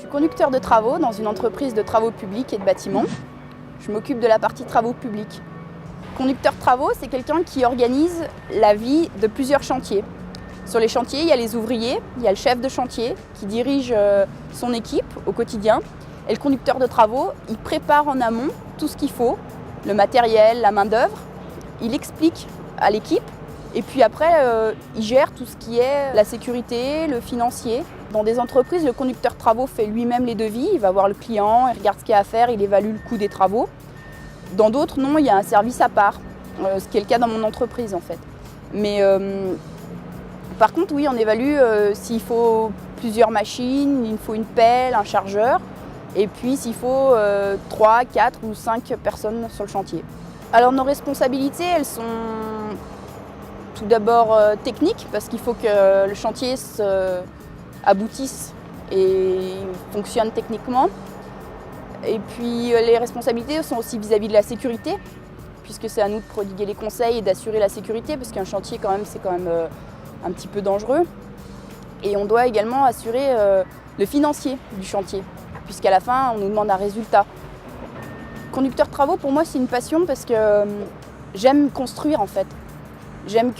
suis conducteur de travaux dans une entreprise de travaux publics et de bâtiments. Je m'occupe de la partie travaux publics. Conducteur de travaux, c'est quelqu'un qui organise la vie de plusieurs chantiers. Sur les chantiers, il y a les ouvriers, il y a le chef de chantier qui dirige son équipe au quotidien. Et le conducteur de travaux, il prépare en amont tout ce qu'il faut, le matériel, la main-d'œuvre. Il explique à l'équipe et puis après, il gère tout ce qui est la sécurité, le financier. Dans des entreprises, le conducteur de travaux fait lui-même les devis, il va voir le client, il regarde ce qu'il y a à faire, il évalue le coût des travaux. Dans d'autres, non, il y a un service à part, ce qui est le cas dans mon entreprise en fait. Mais par contre, oui, on évalue s'il faut plusieurs machines, il faut une pelle, un chargeur, et puis s'il faut 3, 4 ou 5 personnes sur le chantier. Alors nos responsabilités, elles sont tout d'abord techniques, parce qu'il faut que le chantier aboutisse et fonctionne techniquement. Et puis les responsabilités sont aussi vis-à-vis de la sécurité, puisque c'est à nous de prodiguer les conseils et d'assurer la sécurité, parce qu'un chantier c'est quand même un petit peu dangereux. Et on doit également assurer le financier du chantier, puisqu'à la fin on nous demande un résultat. Conducteur de travaux, pour moi c'est une passion parce que j'aime construire en fait. J'aime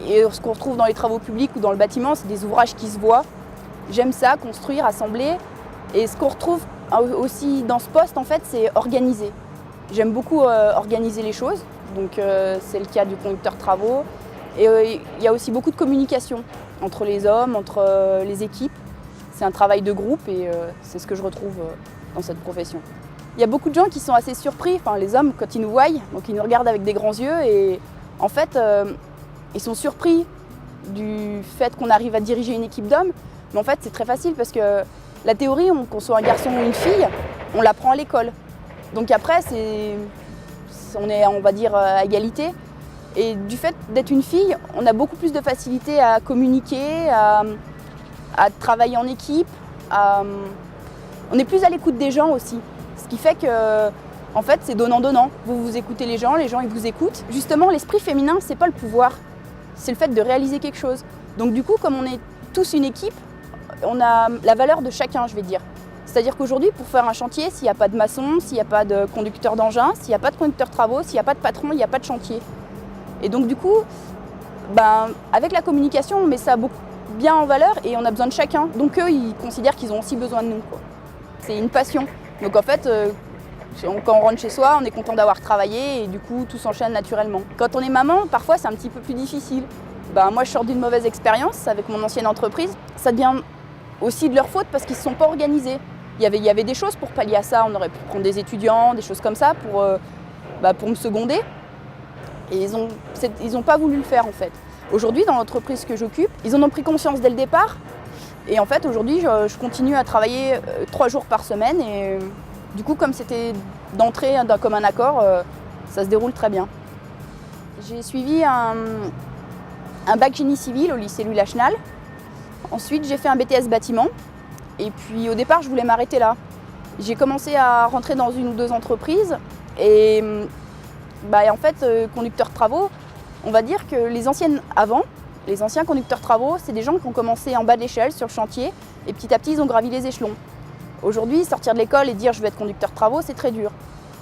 et ce qu'on retrouve dans les travaux publics ou dans le bâtiment, c'est des ouvrages qui se voient. J'aime ça, construire, assembler. Et ce qu'on retrouve aussi dans ce poste, en fait, c'est organiser. J'aime beaucoup organiser les choses, donc c'est le cas du conducteur de travaux. Et il y a aussi beaucoup de communication entre les hommes, entre les équipes. C'est un travail de groupe et c'est ce que je retrouve dans cette profession. Il y a beaucoup de gens qui sont assez surpris, enfin les hommes, quand ils nous voient, donc ils nous regardent avec des grands yeux et en fait, ils sont surpris du fait qu'on arrive à diriger une équipe d'hommes. Mais en fait, c'est très facile parce que la théorie, qu'on soit un garçon ou une fille, on l'apprend à l'école. Donc après, on est, on va dire, à égalité. Et du fait d'être une fille, on a beaucoup plus de facilité à communiquer, à travailler en équipe. On est plus à l'écoute des gens aussi. Ce qui fait que, en fait, c'est donnant-donnant. Vous écoutez les gens ils vous écoutent. Justement, l'esprit féminin, c'est pas le pouvoir, c'est le fait de réaliser quelque chose. Donc du coup, comme on est tous une équipe, on a la valeur de chacun, je vais dire. C'est-à-dire qu'aujourd'hui, pour faire un chantier, s'il n'y a pas de maçon, s'il n'y a pas de conducteur d'engin, s'il n'y a pas de conducteur de travaux, s'il n'y a pas de patron, il n'y a pas de chantier. Et donc du coup, avec la communication, on met ça bien en valeur et on a besoin de chacun. Donc eux, ils considèrent qu'ils ont aussi besoin de nous, quoi. C'est une passion. Donc en fait, quand on rentre chez soi, on est content d'avoir travaillé et du coup, tout s'enchaîne naturellement. Quand on est maman, parfois, c'est un petit peu plus difficile. Moi, je sors d'une mauvaise expérience avec mon ancienne entreprise. Ça devient aussi de leur faute parce qu'ils ne se sont pas organisés. Il y avait des choses pour pallier à ça. On aurait pu prendre des étudiants, des choses comme ça pour me seconder. Et ils n'ont pas voulu le faire en fait. Aujourd'hui, dans l'entreprise que j'occupe, ils en ont pris conscience dès le départ. Et en fait, aujourd'hui, je continue à travailler 3 jours par semaine. Et du coup, comme c'était d'entrée d'un commun accord, ça se déroule très bien. J'ai suivi un bac génie civil au lycée Louis Lachenal. Ensuite, j'ai fait un BTS bâtiment. Et puis, au départ, je voulais m'arrêter là. J'ai commencé à rentrer dans 1 ou 2 entreprises. Et en fait, conducteur de travaux, on va dire que les anciens conducteurs de travaux, c'est des gens qui ont commencé en bas de l'échelle sur le chantier. Et petit à petit, ils ont gravi les échelons. Aujourd'hui, sortir de l'école et dire je vais être conducteur de travaux, c'est très dur.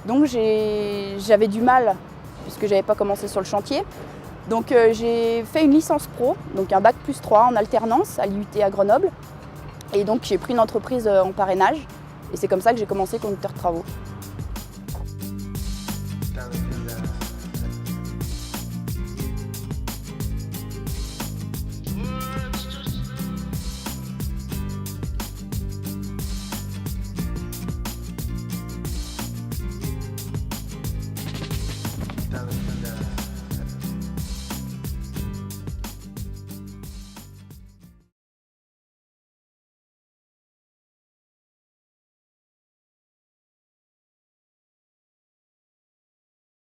Donc j'avais du mal, puisque je n'avais pas commencé sur le chantier. Donc j'ai fait une licence pro, donc un bac +3 en alternance à l'IUT à Grenoble. Et donc j'ai pris une entreprise en parrainage. Et c'est comme ça que j'ai commencé conducteur de travaux.